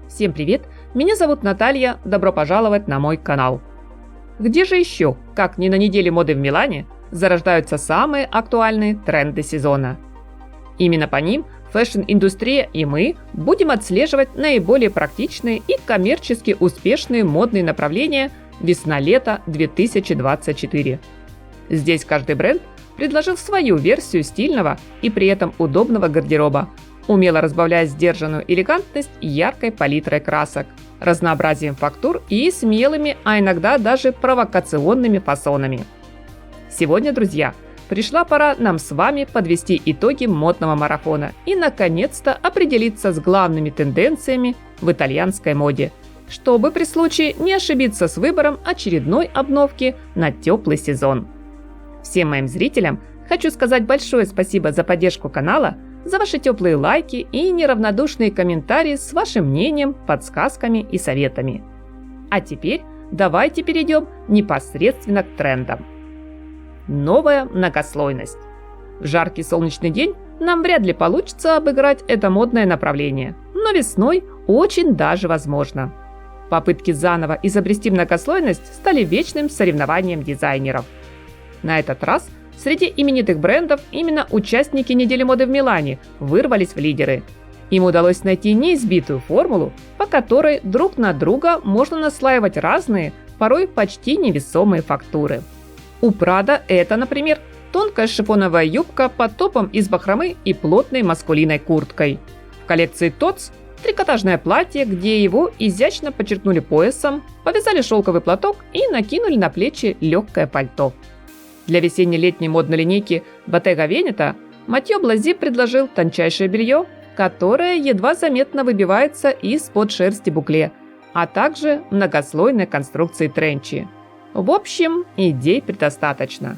Всем привет! Меня зовут Наталья, добро пожаловать на мой канал. Где же еще, как не на неделе моды в Милане, зарождаются самые актуальные тренды сезона? Именно по ним фэшн-индустрия и мы будем отслеживать наиболее практичные и коммерчески успешные модные направления весна-лето 2024. Здесь каждый бренд предложил свою версию стильного и при этом удобного гардероба, умело разбавляя сдержанную элегантность яркой палитрой красок, разнообразием фактур и смелыми, а иногда даже провокационными фасонами. Сегодня, друзья, пришла пора нам с вами подвести итоги модного марафона и, наконец-то, определиться с главными тенденциями в итальянской моде, чтобы при случае не ошибиться с выбором очередной обновки на теплый сезон. Всем моим зрителям хочу сказать большое спасибо за поддержку канала, за ваши теплые лайки и неравнодушные комментарии с вашим мнением, подсказками и советами. А теперь давайте перейдем непосредственно к трендам. Новая многослойность. В жаркий солнечный день нам вряд ли получится обыграть это модное направление, но весной очень даже возможно. Попытки заново изобрести многослойность стали вечным соревнованием дизайнеров. На этот раз среди именитых брендов именно участники недели моды в Милане вырвались в лидеры. Им удалось найти неизбитую формулу, по которой друг на друга можно наслаивать разные, порой почти невесомые фактуры. У Prada это, например, тонкая шифоновая юбка под топом из бахромы и плотной маскулиной курткой. В коллекции Tots трикотажное платье, где его изящно подчеркнули поясом, повязали шелковый платок и накинули на плечи легкое пальто. Для весенне-летней модной линейки Bottega Veneta Матьё Блази предложил тончайшее белье, которое едва заметно выбивается из-под шерсти букле, а также многослойной конструкции тренчи. В общем, идей предостаточно.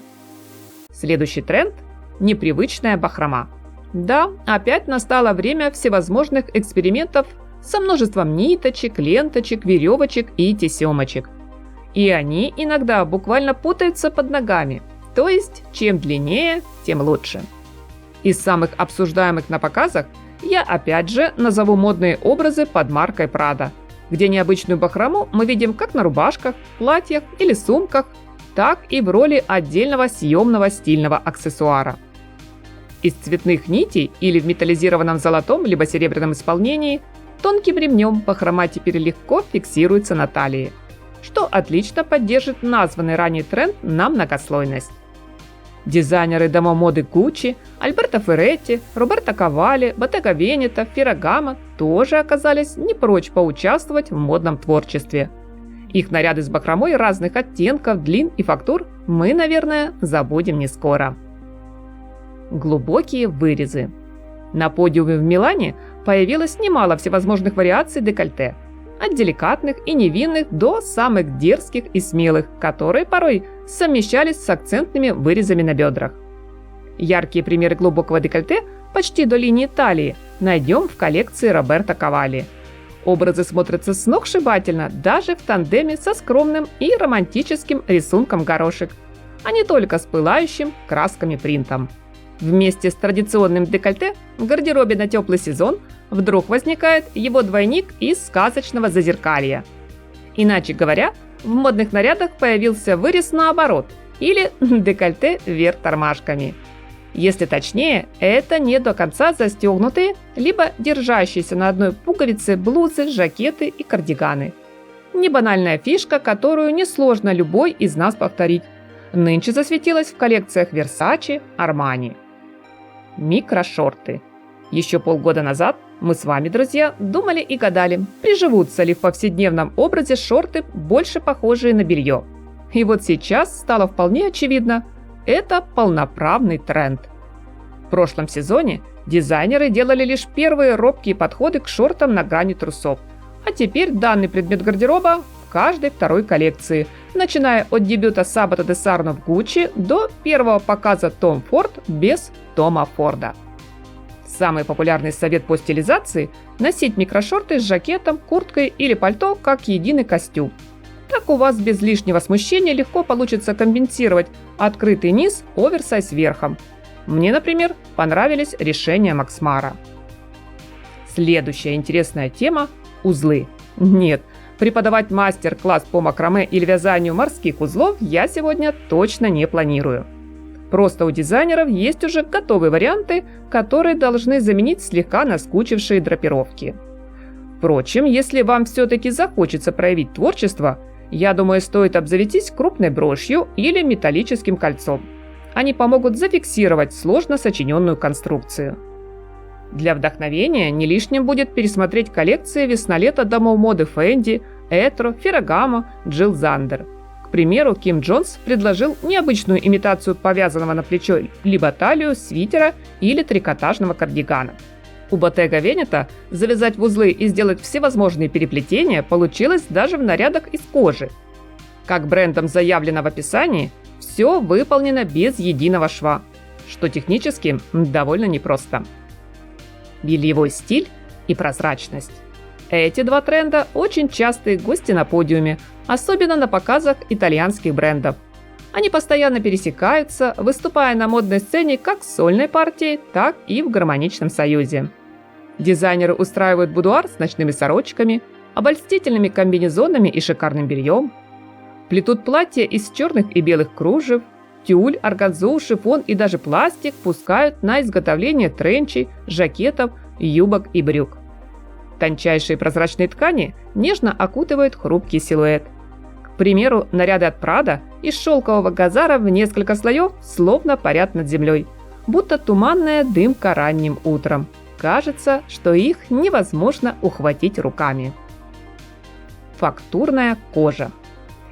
Следующий тренд – непривычная бахрома. Да, опять настало время всевозможных экспериментов со множеством ниточек, ленточек, веревочек и тесемочек. И они иногда буквально путаются под ногами. То есть, чем длиннее, тем лучше. Из самых обсуждаемых на показах я опять же назову модные образы под маркой Prada, где необычную бахрому мы видим как на рубашках, платьях или сумках, так и в роли отдельного съемного стильного аксессуара. Из цветных нитей или в металлизированном золотом либо серебряном исполнении тонким ремнем бахрома теперь легко фиксируется на талии, что отлично поддержит названный ранее тренд на многослойность. Дизайнеры домов моды Gucci, Альберто Ферретти, Роберто Кавалли, Bottega Veneta, Ferragamo тоже оказались не прочь поучаствовать в модном творчестве. Их наряды с бахромой разных оттенков, длин и фактур мы, наверное, забудем не скоро. Глубокие вырезы. На подиуме в Милане появилось немало всевозможных вариаций декольте. От деликатных и невинных до самых дерзких и смелых, которые порой совмещались с акцентными вырезами на бедрах. Яркие примеры глубокого декольте почти до линии талии найдем в коллекции Роберто Кавалли. Образы смотрятся сногсшибательно даже в тандеме со скромным и романтическим рисунком горошек, а не только с пылающим красками принтом. Вместе с традиционным декольте в гардеробе на теплый сезон вдруг возникает его двойник из сказочного зазеркалья. Иначе говоря, в модных нарядах появился вырез наоборот, или декольте вверх тормашками. Если точнее, это не до конца застегнутые, либо держащиеся на одной пуговице блузы, жакеты и кардиганы. Не банальная фишка, которую несложно любой из нас повторить. Нынче засветилась в коллекциях Versace, Armani. Микрошорты. Еще полгода назад мы с вами, друзья, думали и гадали, приживутся ли в повседневном образе шорты, больше похожие на белье. И вот сейчас стало вполне очевидно, это полноправный тренд. В прошлом сезоне дизайнеры делали лишь первые робкие подходы к шортам на грани трусов, а теперь данный предмет гардероба в каждой второй коллекции, начиная от дебюта Sabato de Sarno в Gucci до первого показа Tom Ford без Тома Форда. Самый популярный совет по стилизации – носить микрошорты с жакетом, курткой или пальто как единый костюм. Так у вас без лишнего смущения легко получится компенсировать открытый низ оверсайз верхом. Мне, например, понравились решения Макс Мара. Следующая интересная тема – узлы. Нет, преподавать мастер-класс по макраме или вязанию морских узлов я сегодня точно не планирую. Просто у дизайнеров есть уже готовые варианты, которые должны заменить слегка наскучившие драпировки. Впрочем, если вам все-таки захочется проявить творчество, я думаю, стоит обзавестись крупной брошью или металлическим кольцом. Они помогут зафиксировать сложно сочиненную конструкцию. Для вдохновения не лишним будет пересмотреть коллекции весна-лета домов моды Фенди, Этро, Ferragamo, Джилл Зандер. К примеру, Ким Джонс предложил необычную имитацию повязанного на плечо либо талию свитера или трикотажного кардигана. У Bottega Veneta завязать в узлы и сделать всевозможные переплетения получилось даже в нарядах из кожи. Как брендом заявлено в описании, все выполнено без единого шва, что технически довольно непросто. Бельевой стиль и прозрачность. Эти два тренда очень частые гости на подиуме, особенно на показах итальянских брендов. Они постоянно пересекаются, выступая на модной сцене как с сольной партией, так и в гармоничном союзе. Дизайнеры устраивают будуар с ночными сорочками, обольстительными комбинезонами и шикарным бельем. Плетут платья из черных и белых кружев, тюль, органзу, шифон и даже пластик пускают на изготовление тренчей, жакетов, юбок и брюк. Тончайшие прозрачные ткани нежно окутывают хрупкий силуэт. К примеру, наряды от Prada из шелкового газара в несколько слоев словно парят над землей, будто туманная дымка ранним утром. Кажется, что их невозможно ухватить руками. Фактурная кожа.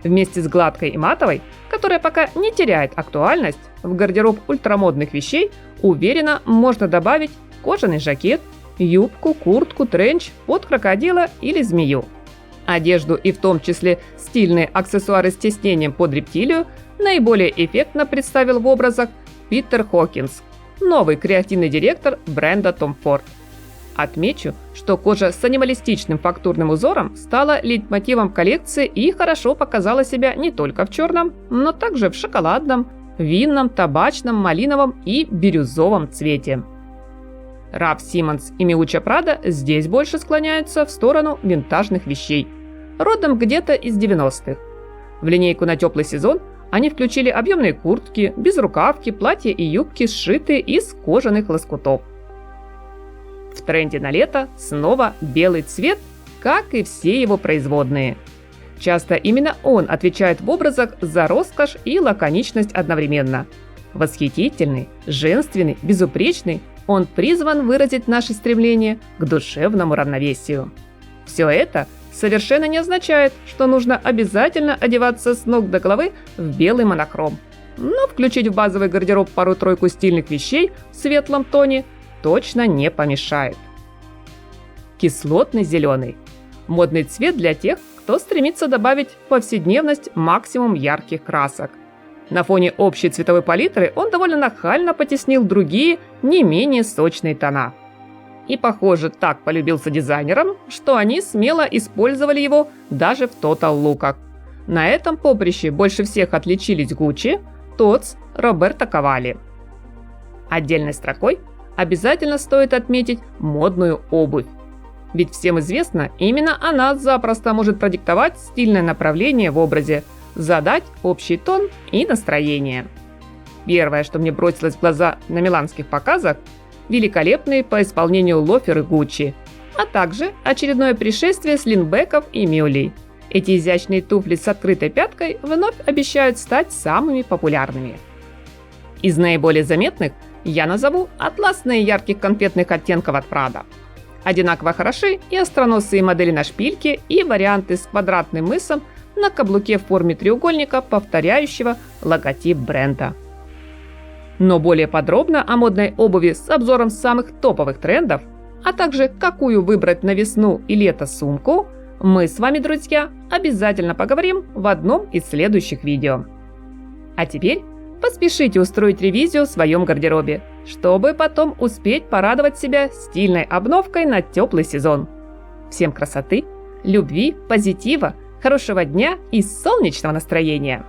Вместе с гладкой и матовой, которая пока не теряет актуальность, в гардероб ультрамодных вещей уверенно можно добавить кожаный жакет, юбку, куртку, тренч, под крокодила или змею. Одежду и в том числе стильные аксессуары с тиснением под рептилию наиболее эффектно представил в образах Питер Хокинс, новый креативный директор бренда Tom Ford. Отмечу, что кожа с анималистичным фактурным узором стала лейтмотивом коллекции и хорошо показала себя не только в черном, но также в шоколадном, винном, табачном, малиновом и бирюзовом цвете. Рав Симмонс и Miuccia Prada здесь больше склоняются в сторону винтажных вещей, родом где-то из 90-х. В линейку на теплый сезон они включили объемные куртки, безрукавки, платья и юбки, сшитые из кожаных лоскутов. В тренде на лето снова белый цвет, как и все его производные. Часто именно он отвечает в образах за роскошь и лаконичность одновременно. Восхитительный, женственный, безупречный, он призван выразить наше стремление к душевному равновесию. Все это совершенно не означает, что нужно обязательно одеваться с ног до головы в белый монохром. Но включить в базовый гардероб пару-тройку стильных вещей в светлом тоне точно не помешает. Кислотный зеленый. Модный цвет для тех, кто стремится добавить в повседневность максимум ярких красок. На фоне общей цветовой палитры он довольно нахально потеснил другие, не менее сочные тона. И, похоже, так полюбился дизайнерам, что они смело использовали его даже в тотал-луках. На этом поприще больше всех отличились Gucci, Tod's, Роберто Кавалли. Отдельной строкой обязательно стоит отметить модную обувь. Ведь всем известно, именно она запросто может продиктовать стильное направление в образе, задать общий тон и настроение. Первое, что мне бросилось в глаза на миланских показах – великолепные по исполнению лоферы Gucci, а также очередное пришествие слингбеков и мюлей. Эти изящные туфли с открытой пяткой вновь обещают стать самыми популярными. Из наиболее заметных я назову атласные ярких конфетных оттенков от Prada. Одинаково хороши и остроносые модели на шпильке, и варианты с квадратным мысом на каблуке в форме треугольника, повторяющего логотип бренда. Но более подробно о модной обуви с обзором самых топовых трендов, а также какую выбрать на весну и лето сумку, мы с вами, друзья, обязательно поговорим в одном из следующих видео. А теперь поспешите устроить ревизию в своем гардеробе, чтобы потом успеть порадовать себя стильной обновкой на теплый сезон. Всем красоты, любви, позитива, хорошего дня и солнечного настроения!